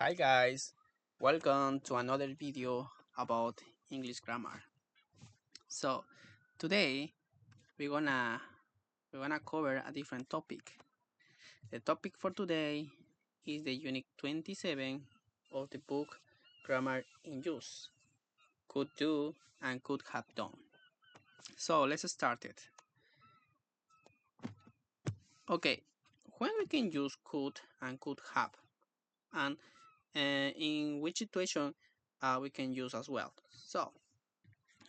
Hi guys, welcome to another video about English grammar. So today we're gonna we're gonna cover a different topic. The topic for today is the unit 27 of the book Grammar in Use. Could do and could have done. So let's start it. Okay, when we can use could and could have, and in which situation we can use as well. So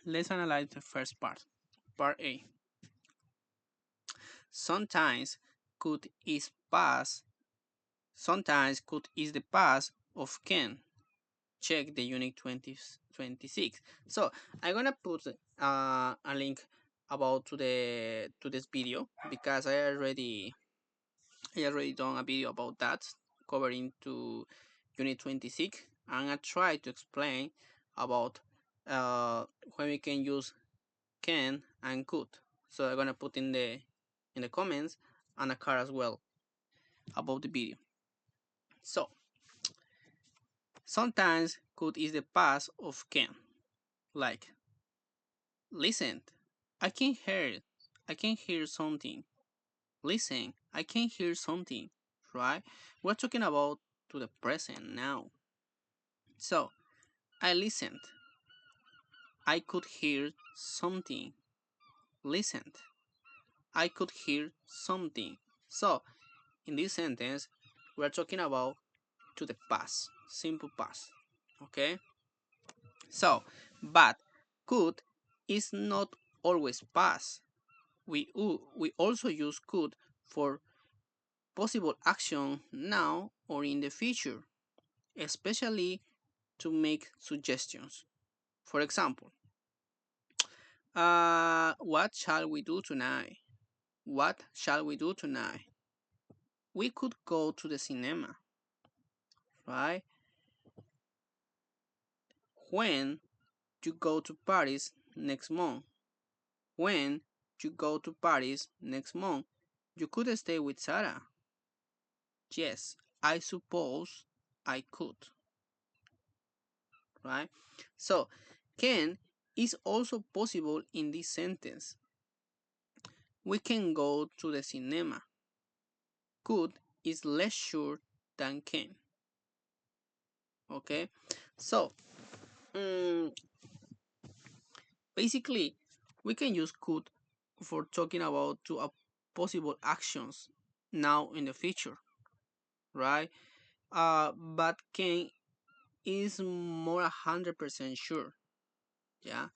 let's analyze the first part. Part A. Sometimes could is past. Sometimes could is the past of can. Check the unit 2026. So I'm gonna put a link about to this video because I already done a video about that covering to unit 26 and I try to explain about when we can use can and could. So I'm gonna put in the comments and a card as well about the video. So sometimes could is the past of can. Like listen, I can hear something. Listen, I can hear something. Right? We're talking about to the present now. So I listened. I could hear something. Listened. I could hear something. So in this sentence, we're talking about to the past, simple past. Okay? So, but could is not always past. We also use could for possible action now or in the future, especially to make suggestions. For example, what shall we do tonight? What shall we do tonight? We could go to the cinema, right? When you go to Paris next month? When you go to Paris next month? You could stay with Sarah. Yes, I suppose I could, right? So, can is also possible in this sentence. We can go to the cinema. Could is less sure than can. Okay, so um, basically, we can use could for talking about two possible actions now in the future, right? But can is more 100% sure. Yeah.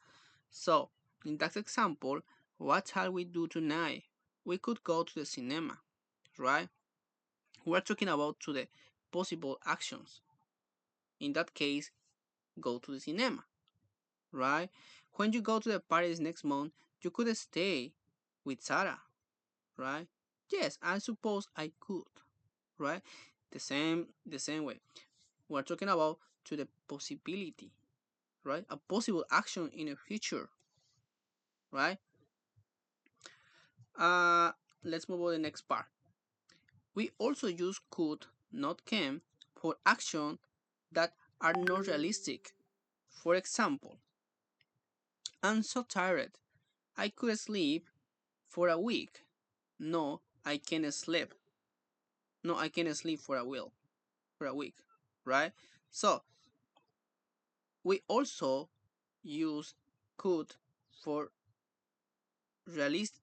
So in that example, what shall we do tonight? We could go to the cinema, right? We're talking about to the possible actions. In that case, go to the cinema, right? When you go to the Paris next month, you could stay with Sarah, right? Yes, I suppose I could, right? The same way. We're talking about to the possibility, right? A possible action in the future, right? Uh, let's move on to the next part. We also use could, not can, for action that are not realistic. For example, I'm so tired. I could sleep for a week. No, I can't sleep. No, I can't sleep for a week, right? So we also use could for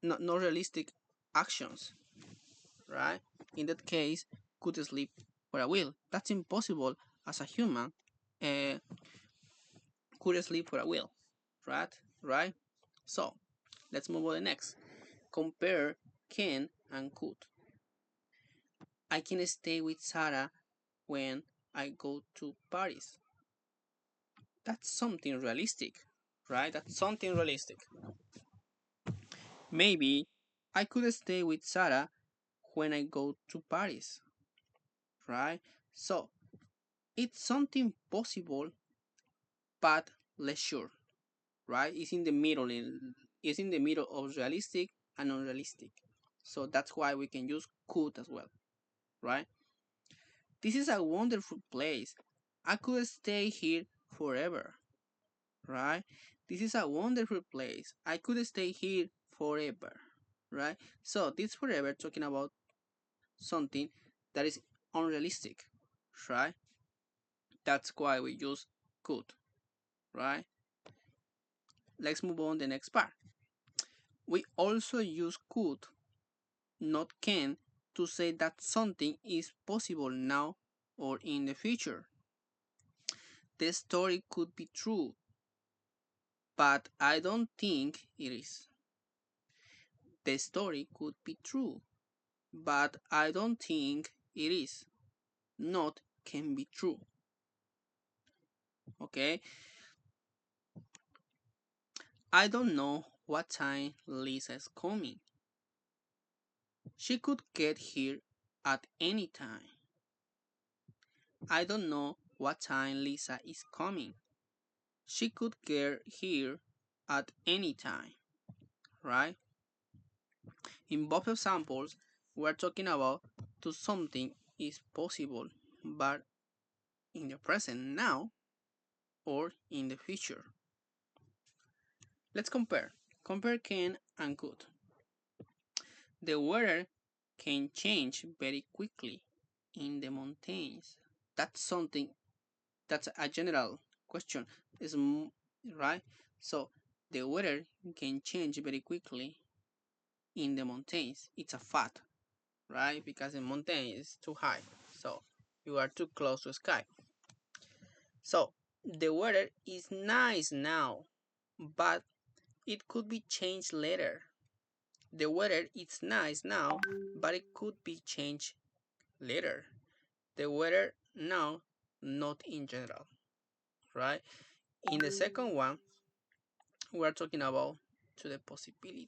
not realistic actions, right? In that case, could sleep for a will. That's impossible as a human. Uh, could sleep for a will, right? Right? So let's move on to the next. Compare can and could. I can stay with Sarah when I go to Paris. That's something realistic, right? That's something realistic. Maybe I could stay with Sarah when I go to Paris, right? So it's something possible but less sure, right? It's in the middle of realistic and unrealistic. So that's why we can use could as well, right? This is a wonderful place. I could stay here forever, right? This is a wonderful place. I could stay here forever, right? So this forever talking about something that is unrealistic, right? That's why we use could, right? Let's move on to the next part. We also use could, not can, to say that something is possible now or in the future. The story could be true, but I don't think it is. The story could be true, but I don't think it is. Not can be true. Okay? I don't know what time Lisa is coming. She could get here at any time. I don't know what time Lisa is coming. She could get here at any time, right? In both examples, we're talking about to something is possible, but in the present now or in the future. Let's compare. Compare can and could. The weather can change very quickly in the mountains. That's something, that's a general question, is right? So the weather can change very quickly in the mountains. It's a fact, right? Because the mountain is too high, so you are too close to the sky. So the weather is nice now, but it could be changed later. The weather is nice now, but it could be changed later. The weather now, not in general, right? In the second one, we're talking about to the possibility,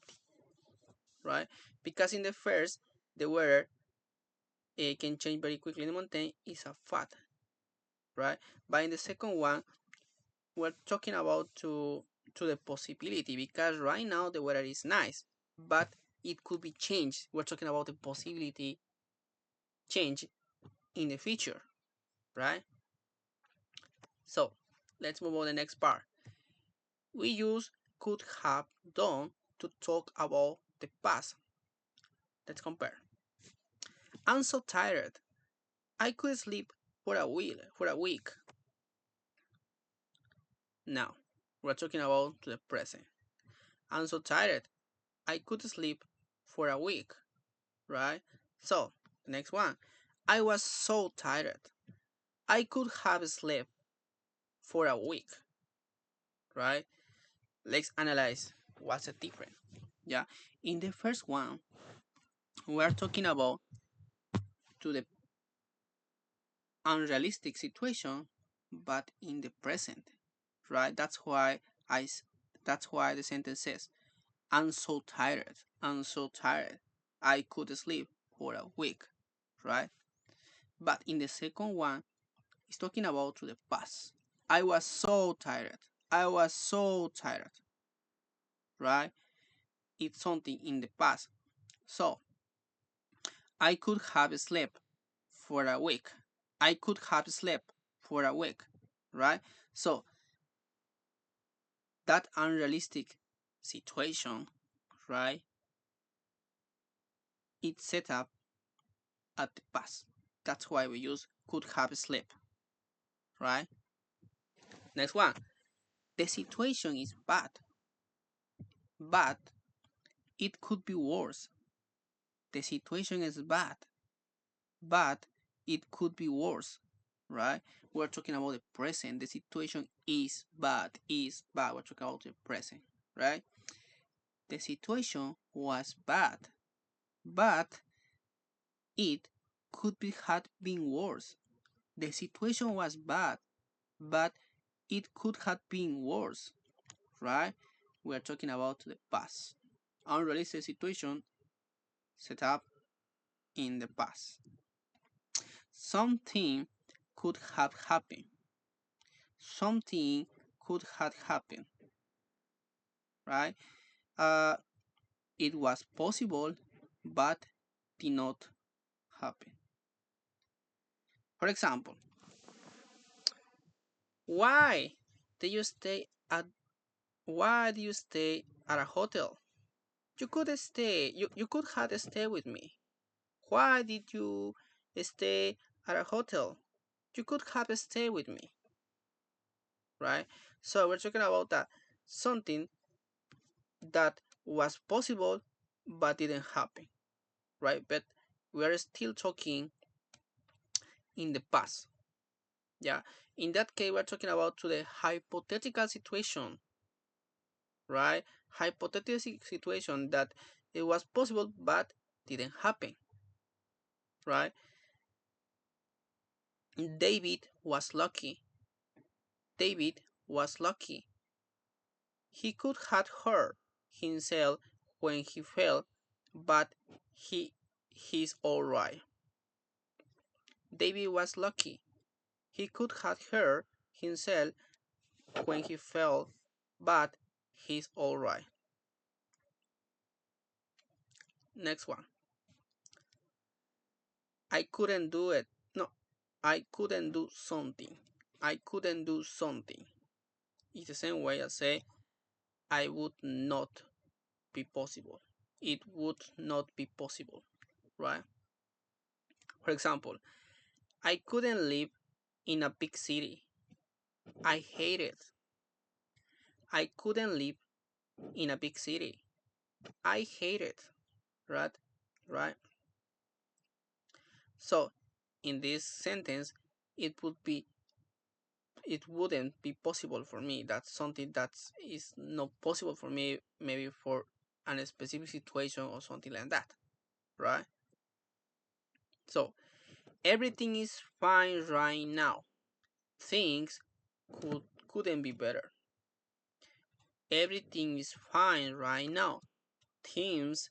right? Because in the first, the weather can change very quickly in the mountain is a fact, right? But in the second one, we're talking about to the possibility because right now the weather is nice, but it could be changed. We're talking about the possibility change in the future, right? So let's move on to the next part. We use could have done to talk about the past. Let's compare. I'm so tired. I could sleep for a week. Now, we're talking about the present. I'm so tired. I could sleep for a week, right? So, the next one. I was so tired. I could have slept for a week, right? Let's analyze what's the difference. Yeah, in the first one, we are talking about to the unrealistic situation, but in the present, right? I. That's why the sentence says, "I'm so tired. I'm so tired. I could sleep for a week," right? But in the second one, it's talking about to the past. I was so tired. I was so tired, right? It's something in the past. So I could have slept for a week. I could have slept for a week, right? So that unrealistic situation, right? It's set up at the past. That's why we use could have slept, right? Next one. The situation is bad, but it could be worse. The situation is bad, but it could be worse, right? We're talking about the present. The situation is bad, is bad. We're talking about the present, right? The situation was bad, but it could be had been worse. The situation was bad, but it could have been worse, right? We're talking about the past. Unrealistic situation set up in the past. Something could have happened. Something could have happened, right? Uh, it was possible, but did not happen. For example, Why did you stay at why did you stay at a hotel? You could have stayed with me. Why did you stay at a hotel? You could have stayed with me, right? So we're talking about that something that was possible but didn't happen, right? But we are still talking in the past. Yeah. In that case, we're talking about to the hypothetical situation, right? Hypothetical situation that it was possible but didn't happen, right? David was lucky. David was lucky. He could have hurt himself when he fell, but he he's all right. David was lucky. He could have hurt himself when he fell, but he's all right. Next one. I couldn't do it. No, I couldn't do something. I couldn't do something. It's the same way I say I would not be possible. It would not be possible, right? For example, I couldn't live in a big city. I hate it. I couldn't live in a big city. I hate it, right? Right? So, in this sentence, it would be it wouldn't be possible for me. That's something that is not possible for me, maybe for a specific situation or something like that, right? So, everything is fine right now. Things couldn't be better. Everything is fine right now. Things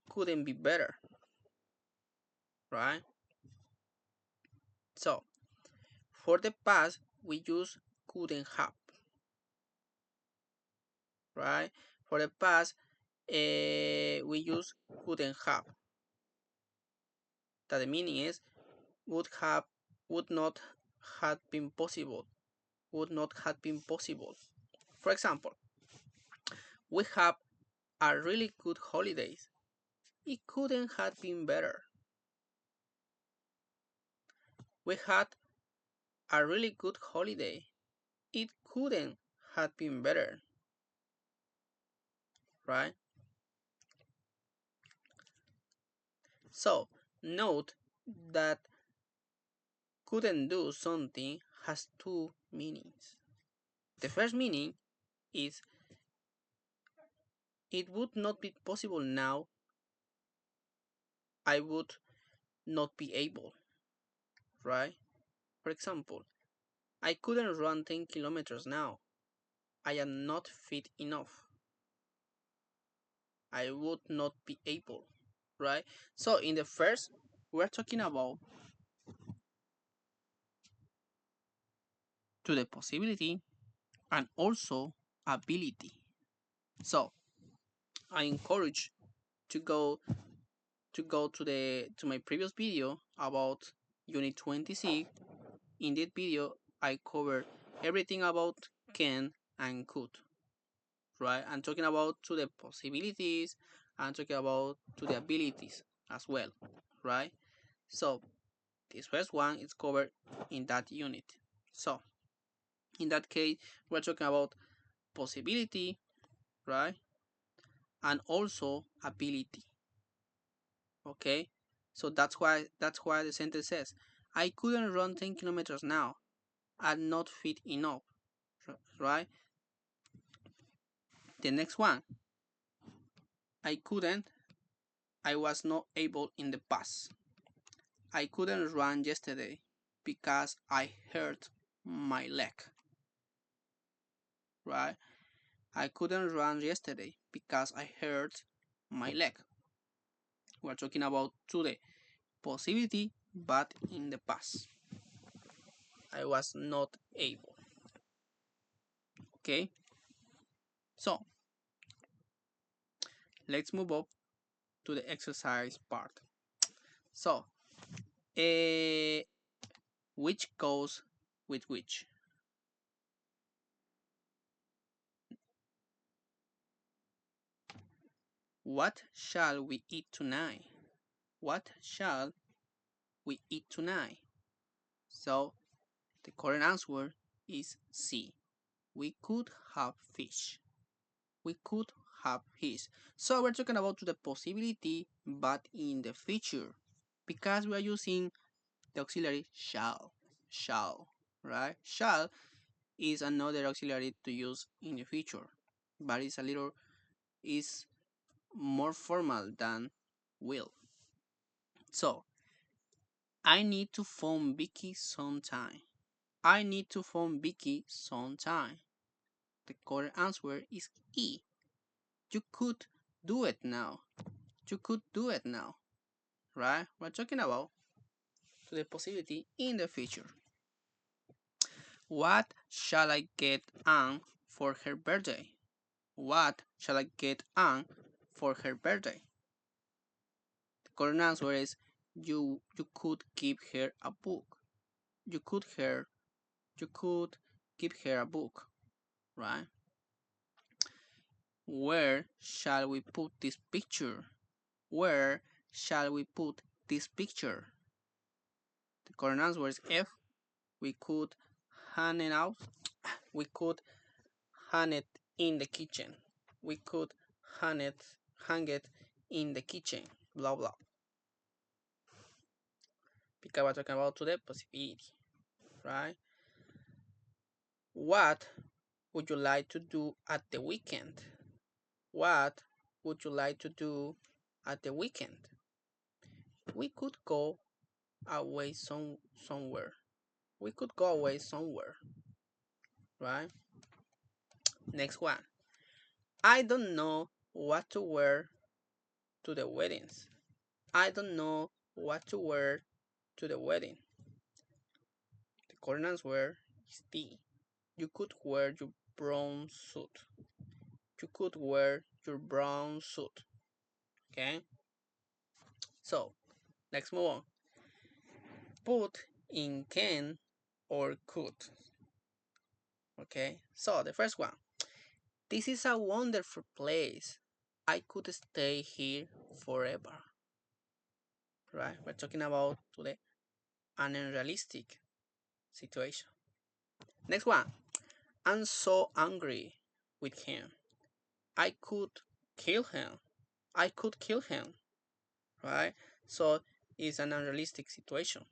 couldn't be better, right? So, for the past, we use couldn't have, right? For the past, we use couldn't have. That the meaning is would have, would not have been possible, would not have been possible. For example, we have a really good holidays. It couldn't have been better. We had a really good holiday. It couldn't have been better, right? So, note that couldn't do something has two meanings. The first meaning is it would not be possible now, I would not be able, right? For example, I couldn't run 10 kilometers now. I am not fit enough. I would not be able, right? So in the first, we're talking about to the possibility and also ability. So I encourage to go to my previous video about unit 26. In that video I covered everything about can and could, right? I'm talking about to the possibilities, I'm talking about to the abilities as well, right? So this first one is covered in that unit. So in that case we're talking about possibility, right? And also ability. Okay, so that's why the sentence says I couldn't run 10 kilometers now. I'm not fit enough, right? The next one, I couldn't, I was not able in the past. I couldn't run yesterday because I hurt my leg, right? I couldn't run yesterday because I hurt my leg. We're talking about today possibility, but in the past I was not able. Okay, so let's move up to the exercise part. So, which goes with which? What shall we eat tonight? What shall we eat tonight? So the correct answer is C. We could have fish. We could have fish. So we're talking about the possibility, but in the future, because we are using the auxiliary shall. Shall, right? Shall is another auxiliary to use in the future, but it's a little is more formal than will. So I need to phone Vicky sometime. I need to phone Vicky sometime. The correct answer is E. You could do it now. You could do it now, right? We're talking about the possibility in the future. What shall I get Anne for her birthday? What shall I get Anne for her birthday? The correct answer is you could give her a book. You could her you could give her a book, right? Where shall we put this picture? Where shall we put this picture? The correct answer is F. We could hang it out. We could hang it in the kitchen. We could hang it in the kitchen. Blah blah. Because we're talking about today possibility, right? What would you like to do at the weekend? What would you like to do at the weekend? We could go away somewhere. We could go away somewhere, right? Next one. I don't know what to wear to the weddings. I don't know what to wear to the wedding. The correct answer is D. You could wear your brown suit. You could wear your brown suit. Okay? So, let's move on. Put in can or could. Okay? So, the first one. This is a wonderful place. I could stay here forever. Right? We're talking about today an unrealistic situation. Next one. I'm so angry with him. I could kill him. I could kill him. Right? So it's an unrealistic situation.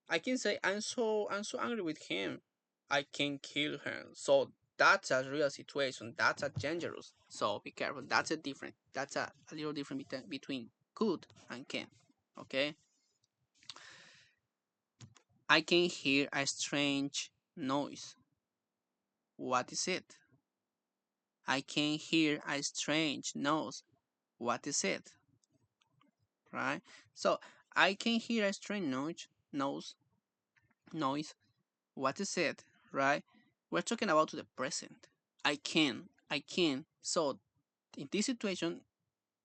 I can say I'm so angry with him. I can kill him. So that's a real situation. That's a dangerous. So be careful. That's a different. That's a little different between could and can. Okay. I can hear a strange noise. What is it? I can hear a strange noise. What is it? Right? So I can hear a strange noise. What is it? Right? We're talking about the present. I can. So in this situation,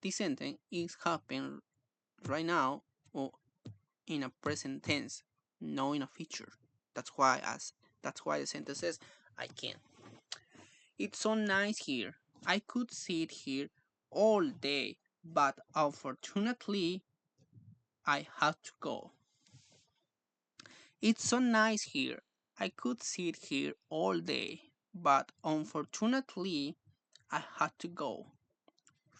this sentence is happening right now or in a present tense, not in a future. That's why the sentence says I can. It's so nice here. I could sit here all day, but unfortunately I have to go. It's so nice here. I could sit here all day, but unfortunately I had to go.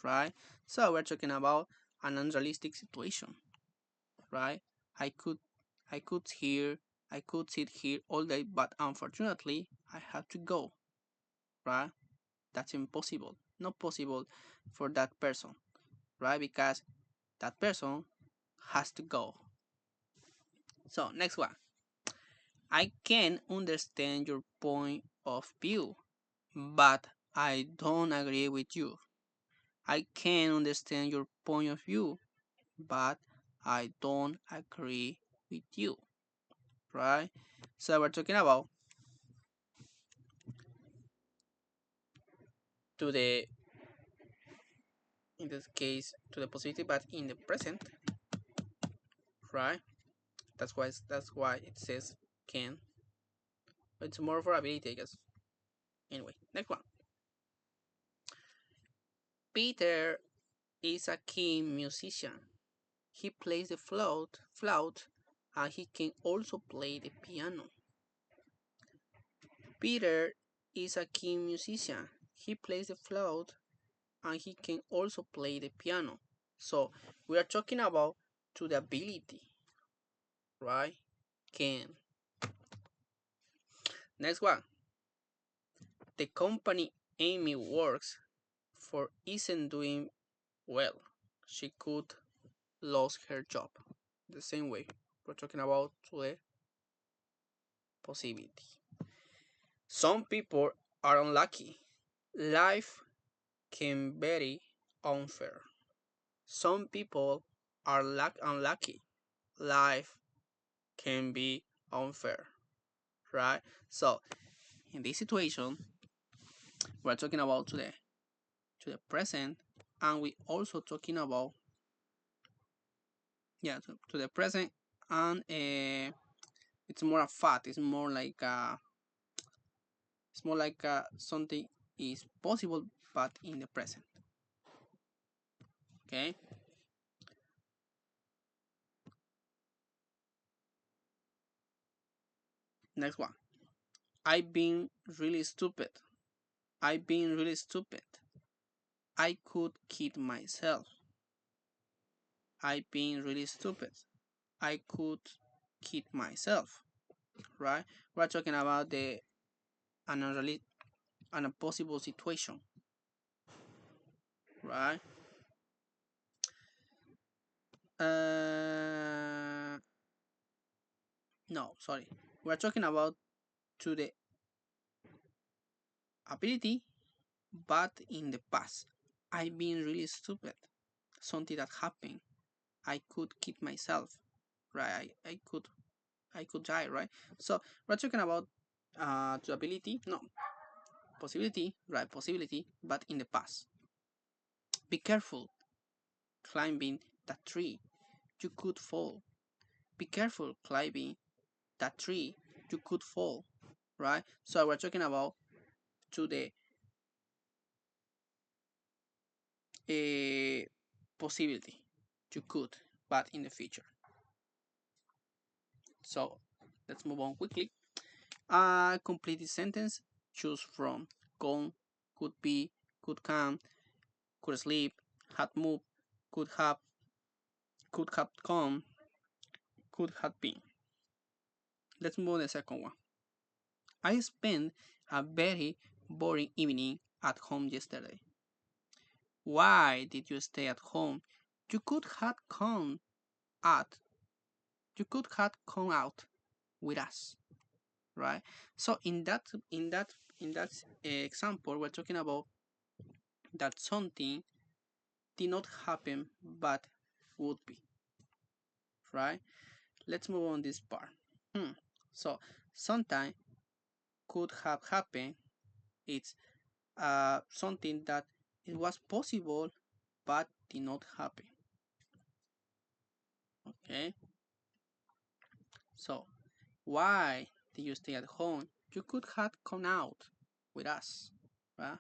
Right? So we're talking about an unrealistic situation, right? I could I could here I could sit here all day, but unfortunately I have to go, right? That's impossible. Not possible for that person, right? Because that person has to go. So next one. I can understand your point of view, but I don't agree with you. I can understand your point of view, but I don't agree with you, right? So we're talking about to the in this case to the positive, but in the present, right? That's why it says can. It's more for ability, I guess. Anyway, next one. Peter is a keen musician. He plays the flute, and he can also play the piano. Peter is a keen musician. He plays the flute, and he can also play the piano. So we are talking about to the ability, right? Can. Next one. The company Amy works for isn't doing well. She could lose her job. The same way. We're talking about to the possibility. Some people are unlucky. Life can be very unfair. Some people are unlucky. Life can be unfair, right? So in this situation, we're talking about to the present, and we also talking about to the present, and it's more a fact. It's more like something is possible, but in the present. Okay. Next one. I've been really stupid. I've been really stupid. I could kid myself. I've been really stupid. I could kid myself. Right? We're talking about the an unreal an a possible situation. Right? Uh, no, sorry. We're talking about to the ability, but in the past. I've been really stupid. Something that happened. I could kid myself. Right? I could die. Right? So we're talking about the ability. No, possibility. Right? Possibility, but in the past. Be careful climbing that tree. You could fall. Be careful climbing that tree. You could fall. Right? So we're talking about to the a possibility. You could, but in the future. So let's move on quickly. Complete the sentence. Choose from gone, could be, could come, could sleep, had moved, could have come, could have been. Let's move on to the second one. I spent a very boring evening at home yesterday. Why did you stay at home? You could have come out. You could have come out with us, right? So in that example, we're talking about that something did not happen but would be, right? Let's move on this part. Hmm. So sometime could have happened. It's something that it was possible but did not happen. Okay. So why did you stay at home? You could have come out with us, right?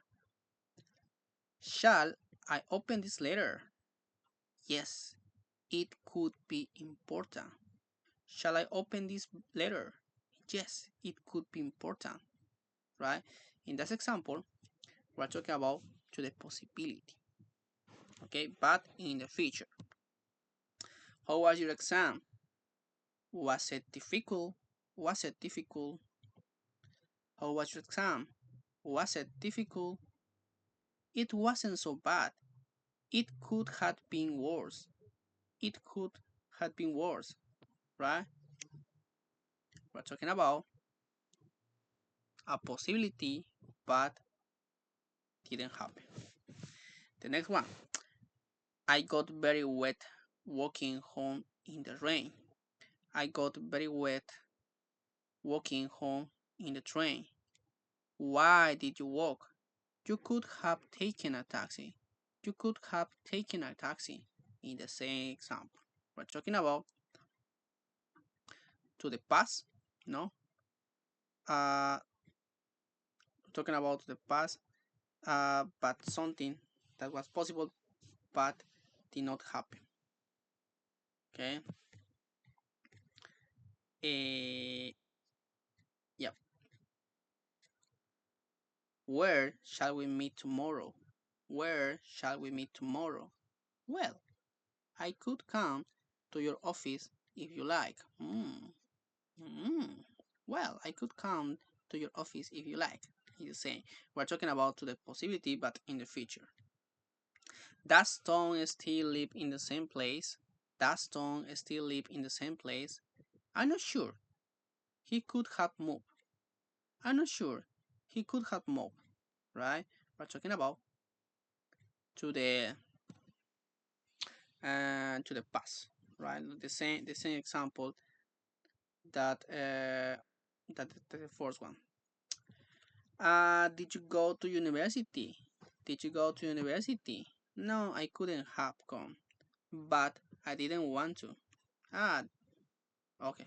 Shall I open this letter? Yes, it could be important. Shall I open this letter? Yes, it could be important, right? In this example, we're talking about to the possibility, okay? But in the future, how was your exam? Was it difficult? Was it difficult? How was your exam? Was it difficult? It wasn't so bad. It could have been worse. It could have been worse, right? We're talking about a possibility, but didn't happen. The next one. I got very wet walking home in the rain. I got very wet walking home in the train. Why did you walk? You could have taken a taxi. You could have taken a taxi in the same example. We're talking about to the past, no? Talking about the past, but something. that was possible but did not happen. Okay. Uh, yeah. Where shall we meet tomorrow? Where shall we meet tomorrow? Well, I could come to your office if you like. Mm. Well, I could come to your office if you like. He's saying we're talking about to the possibility, but in the future. That stone still live in the same place. That stone still live in the same place. I'm not sure. He could have moved. I'm not sure. He could have moved. Right? We're talking about to the past. Right? The same example that the first one. Did you go to university? Did you go to university? No, I couldn't have gone, but I didn't want to. Ah, okay.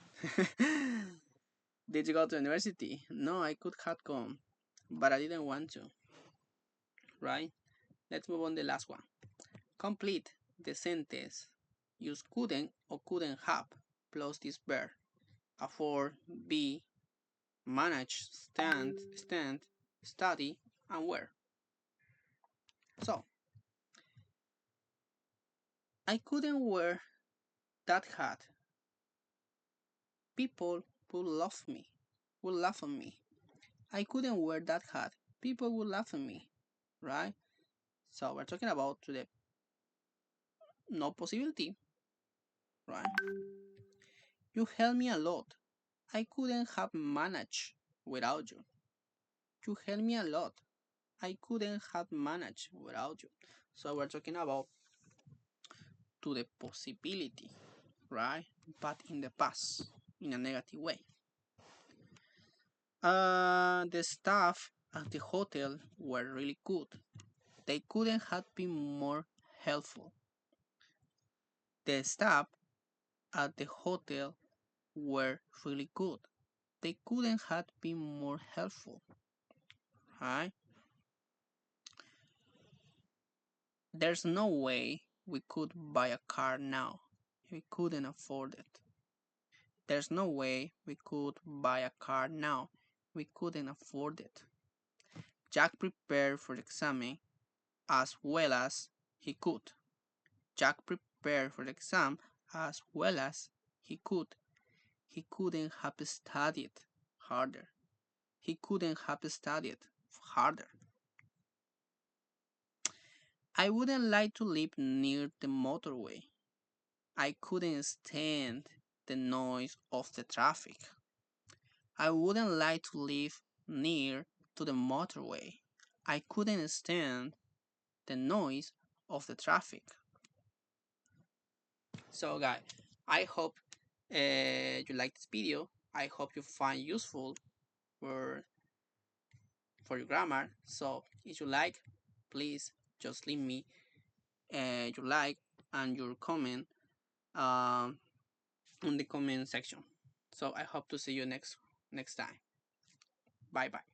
Did you go to university? No, I could have gone, but I didn't want to. Right? Let's move on to the last one. Complete the sentence. Use couldn't or couldn't have plus this verb. Afford, be, manage, stand, study, and wear. So, I couldn't wear that hat. People would love me, would laugh at me. I couldn't wear that hat. People would laugh at me, right? So we're talking about to the no possibility, right? You helped me a lot. I couldn't have managed without you. You helped me a lot. I couldn't have managed without you. So we're talking about to the possibility, right? But in the past, in a negative way. The staff at the hotel were really good. They couldn't have been more helpful. The staff at the hotel were really good. They couldn't have been more helpful. Right? There's no way we could buy a car now. We couldn't afford it. There's no way we could buy a car now. We couldn't afford it. Jack prepared for the exam as well as he could. Jack prepared for the exam as well as he could. He couldn't have studied harder. He couldn't have studied harder. I wouldn't like to live near the motorway. I couldn't stand the noise of the traffic. I wouldn't like to live near to the motorway. I couldn't stand the noise of the traffic. So guys, I hope you like this video. I hope you find useful for your grammar. So if you like, please just leave me your like and your comment in the comment section. So I hope to see you next time. Bye bye.